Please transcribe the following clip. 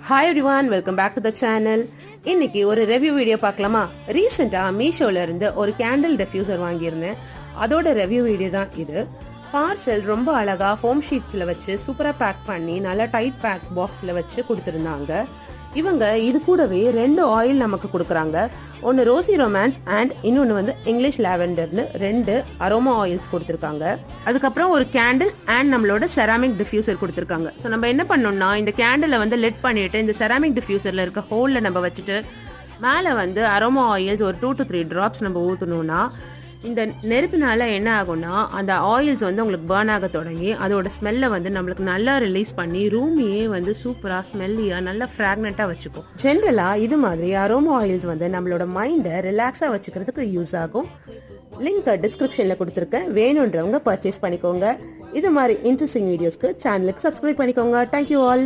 Hi everyone, welcome back to the channel. இன்னைக்கு ஒரு review video பார்க்கலாமா? ரீசெண்டாக மீஷோல இருந்து ஒரு கேண்டில் டிஃப்யூசர் வாங்கியிருந்தேன். அதோட ரிவ்யூ வீடியோ தான் இது. பார்சல் ரொம்ப அழகா ஃபோம் ஷீட்ஸில் வச்சு சூப்பராக பேக் பண்ணி நல்லா டைட் பேக் பாக்ஸில் வச்சு கொடுத்துருந்தாங்க. இவங்க இது கூடவே 2 ஆயில் நமக்கு கொடுக்குறாங்க. ஒன்று ரோசி ரொமான்ஸ் அண்ட் இன்னொன்று வந்து இங்கிலீஷ் லாவெண்டர்னு 2 அரோமா ஆயில்ஸ் கொடுத்துருக்காங்க. அதுக்கப்புறம் ஒரு கேண்டில் அண்ட் நம்மளோட செராமிக் டிஃப்யூசர் கொடுத்துருக்காங்க. ஸோ நம்ம என்ன பண்ணோம்னா, இந்த கேண்டிலை வந்து லிட் பண்ணிட்டு இந்த செராமிக் டிஃப்யூசரில் இருக்க ஹோலில் நம்ம வச்சுட்டு மேலே வந்து அரோமா ஆயில்ஸ் ஒரு 2 to 3 ட்ராப்ஸ் நம்ம ஊற்றணும்னா இந்த நெருப்பினால என்ன ஆகும்னா அந்த ஆயில்ஸ் வந்து உங்களுக்கு பேர்ன் ஆக தொடங்கி அதோட ஸ்மெல்லை வந்து நம்மளுக்கு நல்லா ரிலீஸ் பண்ணி ரூமையே வந்து சூப்பராக ஸ்மெல்லியாக நல்லா ஃப்ராக்னெண்ட்டாக வச்சுக்கும். ஜென்ரலாக இது மாதிரி அரோமா ஆயில்ஸ் வந்து நம்மளோட மைண்டை ரிலாக்ஸாக வச்சுக்கிறதுக்கு யூஸ் ஆகும். லிங்க் டிஸ்கிரிப்ஷனில் கொடுத்துருக்கேன், வேணுன்றவங்க பர்ச்சேஸ் பண்ணிக்கோங்க. இது மாதிரி இன்ட்ரெஸ்டிங் வீடியோஸ்க்கு சேனலுக்கு சப்ஸ்கிரைப் பண்ணிக்கோங்க. Thank you all.